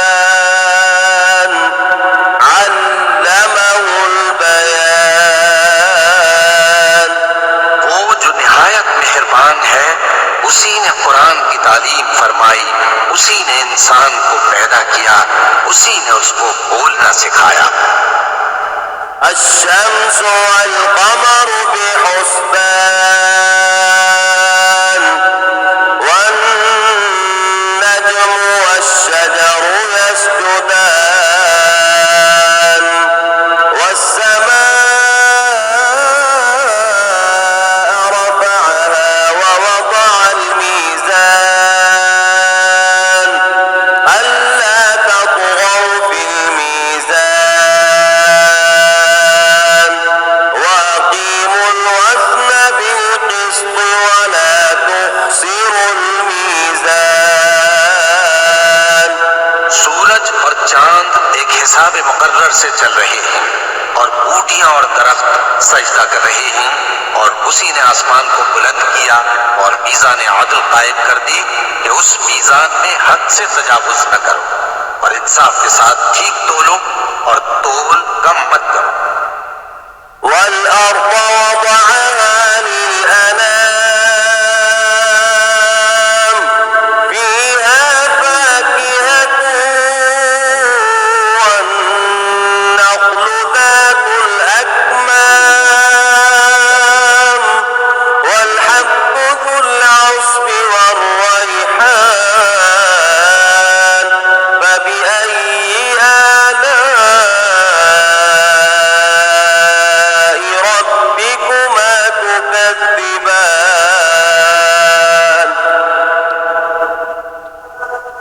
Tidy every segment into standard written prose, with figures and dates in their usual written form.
الإنسان علمه البيان। वो जो निहायत मेहरबान है, उसी ने कुरान की तालीम फरमाई, उसी ने इंसान को पैदा किया, उसी ने उसको बोलना सिखाया। الشمس والقمر بحسبان والنجم والشجر يسجدان والسماء رفعها ووضع الميزان ألا تطغوا في الميزان وأقيموا الوزن بالقسط ولا تخسروا الميزان। सूरज और चांद एक हिसाब मुकर्रर से चल रहे हैं और बूटियां और दरख्त सजदा कर रहे हैं, और उसी ने आसमान को बुलंद किया और मीज़ान आदल कायम कर दी कि उस मीज़ान में हद से तजावुज न करो और इंसाफ के साथ ठीक तोलो और तोल कम मत करो। والأرض وضعها للأنام فيها فاكهة والنخل ذات الأكمام والحب ذو العصف والريحان فبأي آلاء ربكما تكذبان।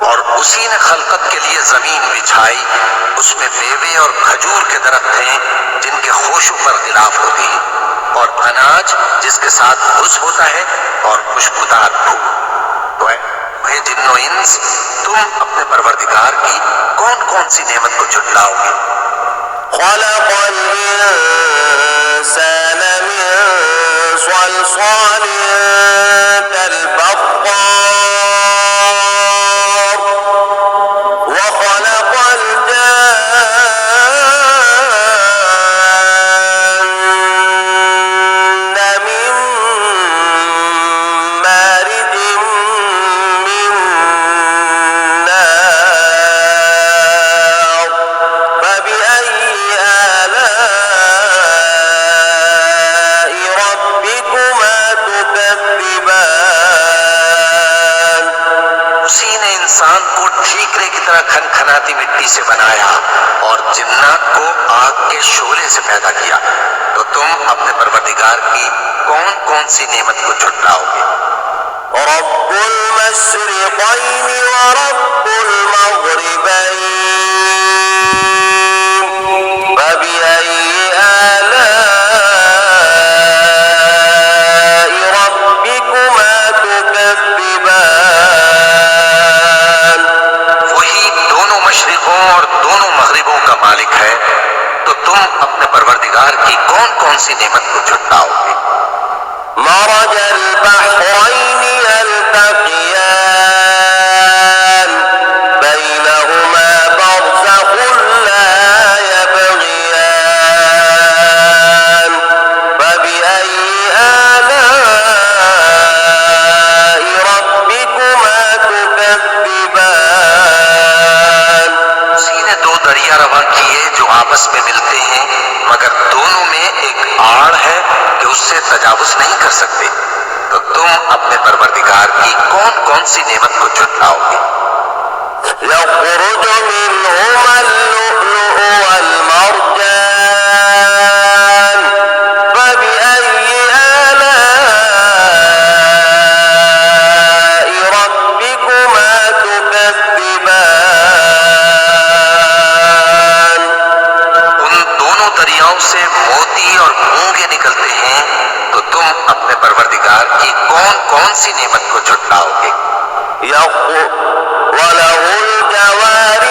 और उसी ने खलकत के लिए जमीन बिछाई, उसमें मेवे और खजूर के दरख्त हैं जिनके खोशों पर गिलाफ होती है, और अनाज जिसके साथ भुस होता है और खुशबूदार फूल। तो हे जिन्नो इंस, तुम अपने परवरदिगार की कौन कौन सी नेमत को झुटलाओगे? خلق الإنسان من صلصال كالفخار وخلق الجان من مارج من نار فبأي آلاء ربكما تكذبان। उसी ने इंसान को ठीकरे की तरह खनखनाती मिट्टी से बनाया और जिन्नात को आग के शोले से पैदा किया। तो तुम अपने परवरदिगार की कौन कौन सी नेमत को झुटलाओगे? رب المشرقين ورب المغربين فبأي آلاء ربكما تكذبان। वही दोनों मशरिकों और दोनों मगरिबों का मालिक है, तो तुम अपने परवरदिगार की कौन कौन सी नेमत को झुटलाओगे? مرج البحرين يلتقيان بينهما برزخ لا يبغيان فبأي آلاء ربكما تكذبان। उसी ने दो दरिया रवा किए जो आपस में मिलते हैं, मगर दोनों में एक आड़ है कि उससे तजावुज नहीं कर सकते। तो तुम अपने परवरदिगार की कौन कौन सी नेमत को झुटलाओगे? يخرج منهما اللؤلؤ والمرجان فبأي آلاء ربكما تكذبان। उन दोनों दरियाओं से मोती और मूंगे निकलते हैं, तो तुम अपने परवरदिगार की कौन कौन सी नेमत को झुटलाओगे? وله الجوار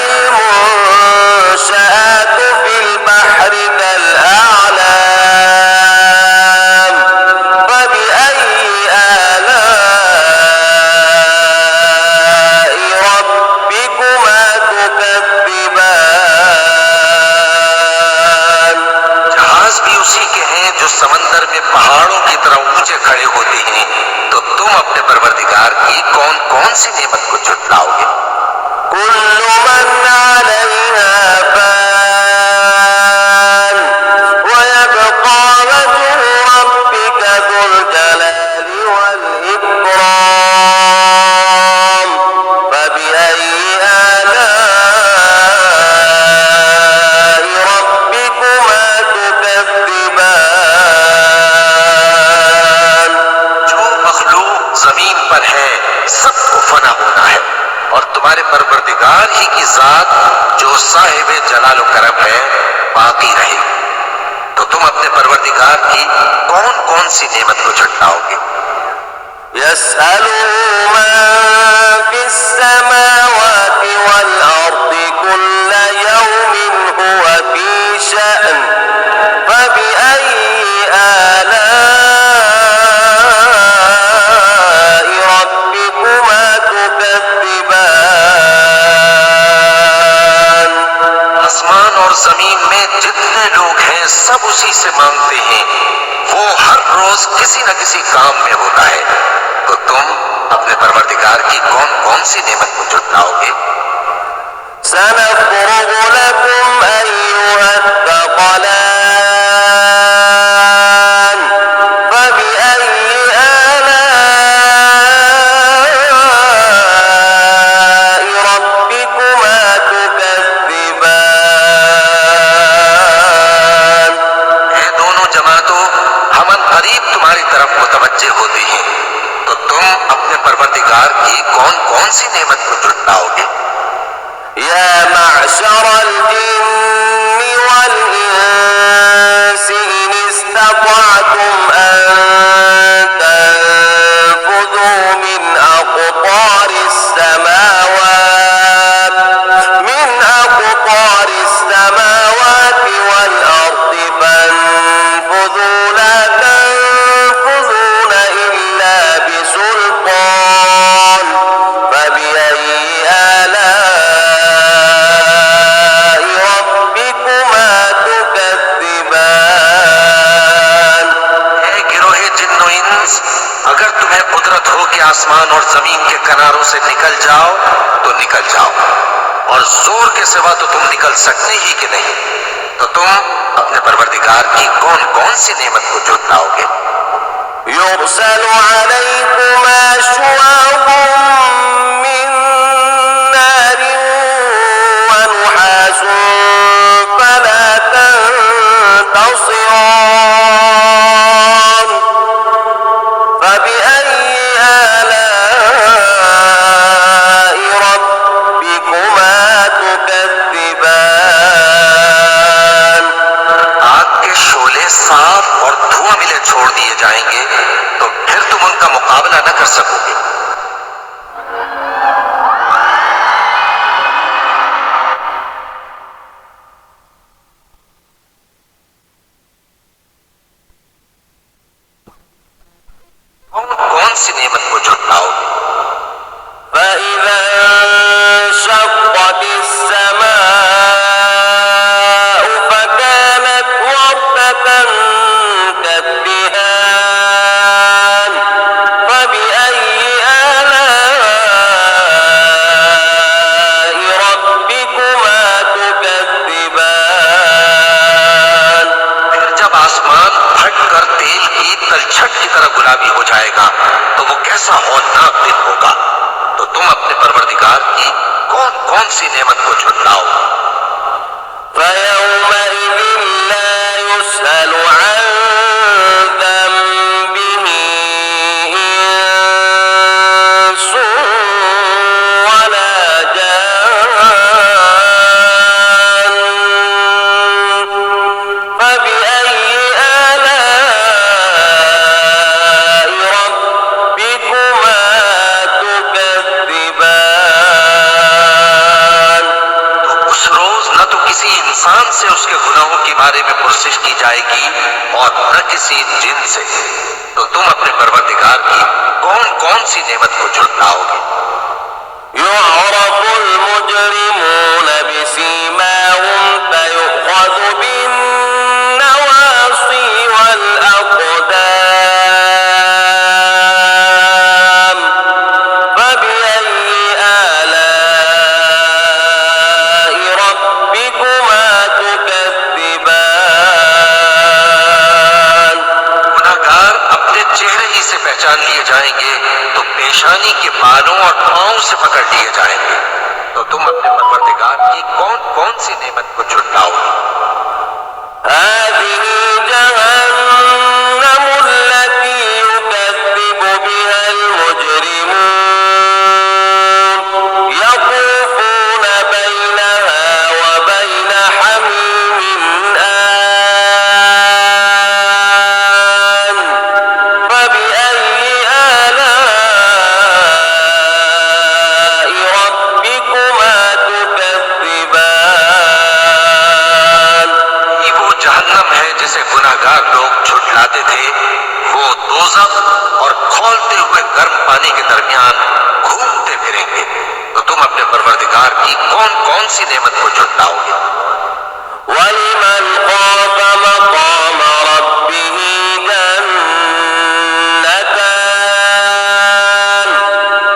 المنشآت في البحر كالأعلام فبأي آلاء कौन सी नेमत को झुटलाओगे? كل من عليها فان ويبقى وجه ربك ذو الجلال والإكرام فبأي آلاء ربكما تكذبان। जो मखलूक जमीन पर है सबको फना होना है और तुम्हारे परवरदिगार ही की जात जो साहिब जलाल करम है बाकी रहे। तो तुम अपने परवरदिगार की कौन कौन सी नेमत को झुटलाओगे? يسأله من في السماوات والأرض كل يوم هو في شأن فبأي آلاء ربكما تكذبان। आसमान और जमीन में जितने लोग हैं सब उसी से मांगते हैं। वो हर रोज किसी न किसी काम में होता है। तो तुम अपने परवरदिगार की कौन कौन सी नेमत को झुटलाओगे? سنفرغ لكم أيها الثقلان فبأي آلاء ربكما تكذبان। ये दोनों जमातों हम करीब तुम्हारी तरफ मुतवज्जे होते हैं। तो तुम अपने परवरदिगार की कौन कौन सी नेमत को झुटलाओगे? يا معشر الجن والإنس إن استطعتم أن تنفذوا من أقطار السماوات والأرض فانفذوا لا تنفذون إلا بسلطان فبأي آلاء ربكما تكذبان। हे गिरोहे जिन्नो इंस, अगर तुम्हें कुदरत हो कि आसमान और जमीन के किनारों से निकल जाओ तो निकल जाओ और जोर के सिवा तो तुम निकल सकते ही कि नहीं। तो तुम अपने परवरदिगार की कौन कौन सी नेमत को झुटलाओगे? يرسل عليكما شواظ من نار ونحاس فلا تنتصران فبأي آلاء ربكما تكذبان। आग के शोले साफ और धुआं मिले छोड़ दिए जाएंगे तो फिर तुम उनका मुकाबला न कर सकोगे। कौन कौन सी नेमत को झुटलाओगे? فإذا انشقت السماء فكانت وردة كالدهان فبأي آلاء ربكما تكذبان। फिर जब आसमान फट कर तेल की तलछट की तरह गुलाबी हो जाएगा तो वो कैसा हौलनाक दिन होगा। तो तुम अपने परवरदिगार की कौन कौन सी नेमत को झुटलाओ? فيومئذ لا يسأل عن ذنبه إنس ولا جان فبأي آلاء ربكما تكذبان। तो उस रोज न तो किसी इंसान से उसके गुनाहों के बारे में पुरसिश की जाएगी और न किसी जिन से। तो तुम अपने परवरदिगार की कौन कौन सी नेमत को झुटलाओगे? يعرف المجرمون بسيماهم فيؤخذ بالنواصي والأقدام فبأي पेशानी के बालों और पांव से पकड़ लिए जाएंगे, तो तुम अपने परवरदिगार की कौन कौन सी नेमत को झुटलाओगे? هذه جهنم التي يكذب بها المجرمون يطوفون بينها وبين حميم آن فبأي آلاء ربكما تكذبان ये वो जहन्नम है जिसे गुनाहगार लोग झुटलाते थे। वो दोज़ख और खौलते हुए गर्म पानी के दरमियान घूमते फिरेंगे। तो तुम अपने परवरदिगार की कौन कौन सी नेमत को झुटलाओगे? ولمن خاف مقام ربه جنتان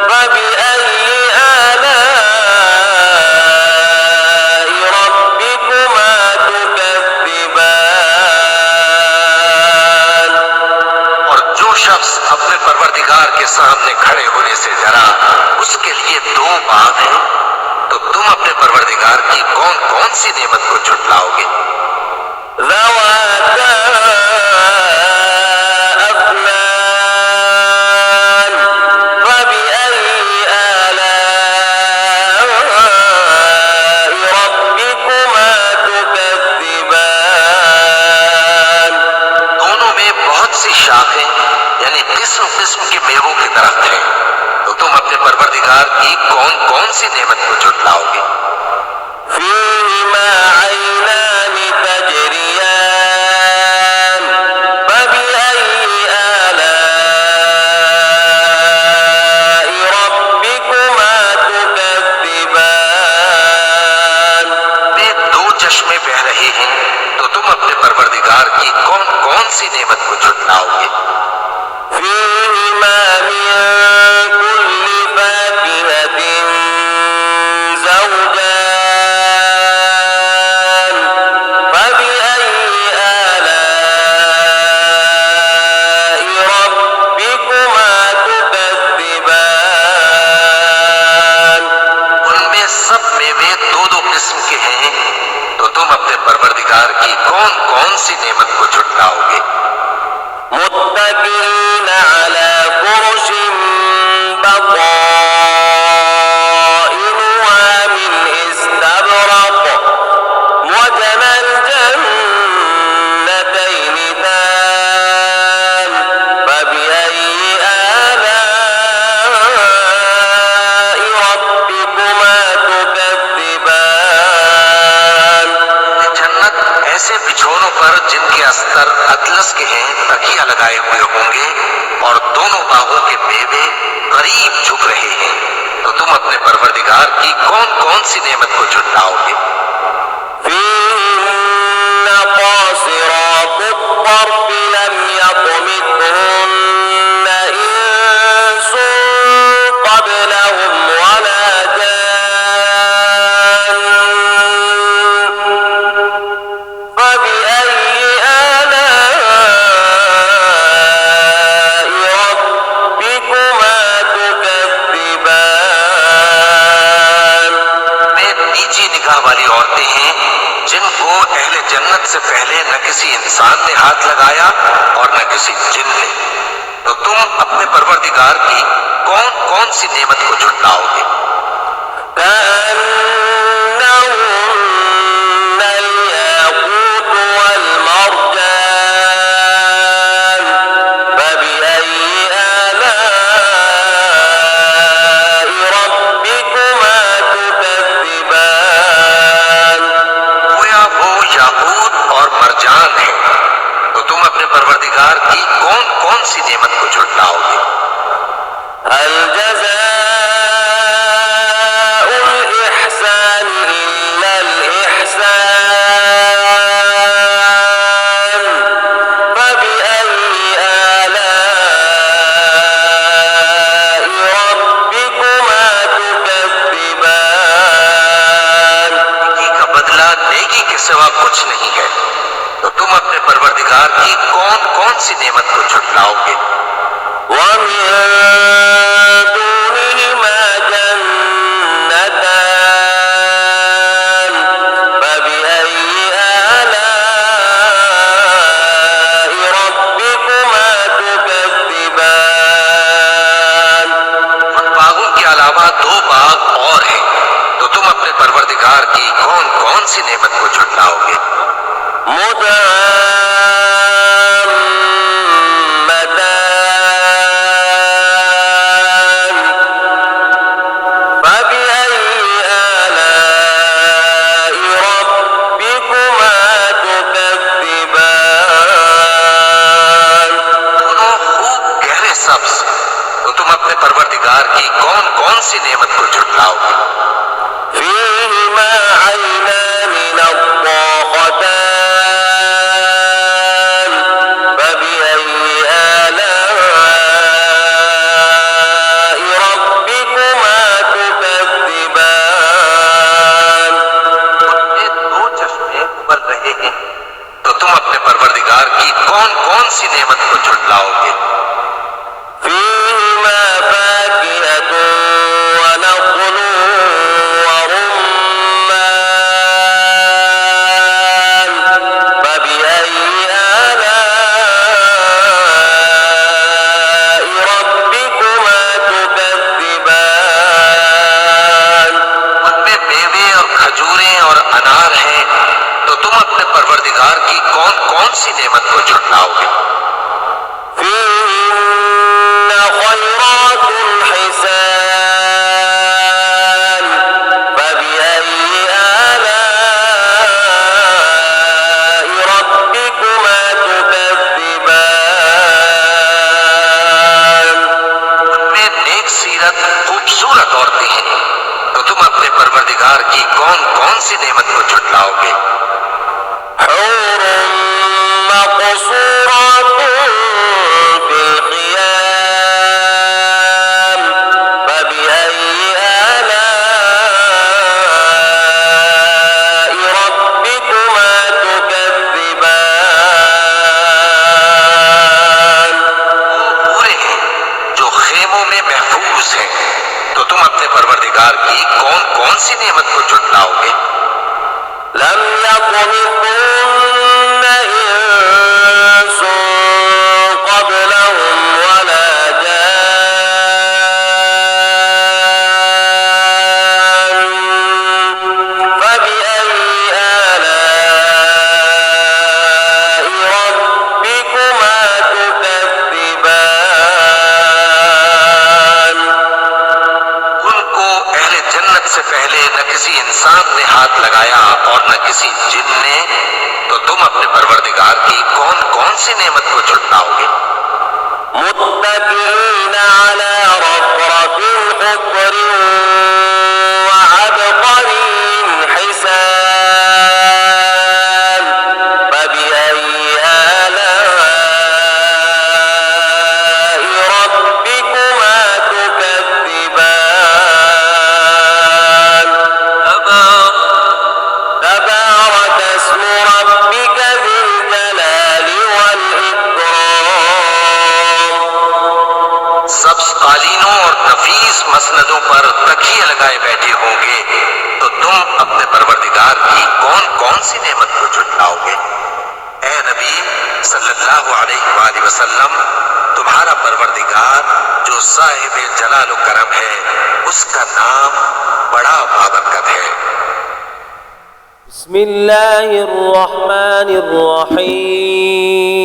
فبأي آلاء ربكما تكذبان और जो शख्स अपने परवरदिगार के सामने खड़े होने से डरा, उसके लिए दो बाग हैं। तो तुम अपने परवरदिगार की कौन कौन सी नेमत को झुटलाओगे? ذواتا أفنان فبأي آلاء ربكما تكذبان दोनों में बहुत सी शाखें यानी किस्म किस्म के मेवों के दरख्त हैं। तो तुम अपने परवरदिगार की कौन कौन सी नेमत को झुटलाओगे? فيهما عينان تجريان فبأي آلاء ربكما تكذبان वे दो चश्मे बह रहे हैं। तो तुम अपने परवरदिगार की कौन कौन सी नेमत को झुटलाओगे? فيهما من كل فاكهة زوجان فبأي آلاء ربكما تكذبان उनमें सब मेवे दो दो किस्म के हैं। तो तुम अपने परवरदिगार की कौन कौन सी नेमत को झुटलाओगे? متكئين على فرش بطائنها من استبرق وجنى الجنتين دان فبأي آلاء ربكما تكذبان जन्नत ऐसे बिछौनों पर जिनके अस्तर अतलस के हैं तकिया लगाए हुए होंगे और दोनों बाहों के मेवे करीब झुक रहे हैं। तो तुम अपने परवरदिगार की कौन कौन सी नेमत को झुटलाओगे? فيهن قاصرات الطرف لم يطمثهن إنس قبلهم ولا جان فبأي آلاء ربكما تكذبان वे नीची निगाह वाली औरतें हैं जिनको अहले जन्नत से पहले न किसी इंसान ने हाथ लगाया और न किसी जिन ने। तो तुम अपने परवरदिगार की कौन कौन सी नेमत को झुटलाओगे? كأنهن الياقوت والمرجان فبأي آلاء ربكما تكذبان गोया वो याकूत और मरजान है। तो तुम अपने परवरदिगार की कौन कौन सी नेमत को झुटलाओगे? هل جزاء الإحسان إلا الإحسان فبأي آلاء ربكما تكذبان नेकी का बदला नेकी के सिवा कुछ नहीं है। तो तुम अपने परवरदिगार की कौन कौन सी नेमत को झुटलाओगे? ومن कौन सी नेमत को झुटलाओगे? مدهامتان فبأي آلاء ربكما تكذبان दोनों खूब गहरे सब्ज, तो तुम अपने परवरदिगार की कौन कौन सी नेमत को झुटलाओगे? فيهما عينان نضاختان فبأي آلاء ربكما تكذبان उनमें दो चश्मे उबल रहे हैं, तो तुम अपने परवरदिगार की कौन कौन सी नेमत को झुटलाओगे? فيهما فاكهة ونخل ورمان فبأي آلاء ربكما تكذبان उनमें मेवे और खजूरें और अनार हैं, तो तुम अपने परवरदिगार की कौन कौन सी नेमत को झुटलाओगे? فيهن خيرات حسان فبأي آلاء ربكما تكذبان उनमें नेक सीरत खूबसूरत औरतें हैं, तो तुम अपने परवरदिगार की कौन कौन सी नेमत को झुटलाओगे? حور مقصورات في الخيام فبأي آلاء ربكما تكذبان वो पूरे हैं जो खेमों में महफूज हैं, तो तुम अपने परवरदिगार की कौन कौन सी नेमत को झुटलाओगे? لم يطمثهن إنس قبلهم ولا جان فبأي آلاء ربكما تكذبان उनको अहले जन्नत से पहले न किसी इंसान ने हाथ लगाया और न किसी जिन ने, तो तुम अपने परवरदिगार की कौन कौन सी नेमत को झुटलाओगे? متكئين على رفرف خضر وعبقري حسان فبأي آلاء ربكما تكذبان تبارك اسم ربك ذي الجلال والإكرام सब्ज कालीनों और नफीस मसनदों पर तकिए लगाए बैठे होंगे, तो तुम अपने परवरदिगार की कौन कौन सी नेमत को झुटलाओगे? ए नबी सल्लल्लाहु अलैहि वसल्लम, तुम्हारा परवरदिगार जो साहिब जलाल व करम है, उसका नाम बड़ा बाबरकत है। بسم الله الرحمن الرحيم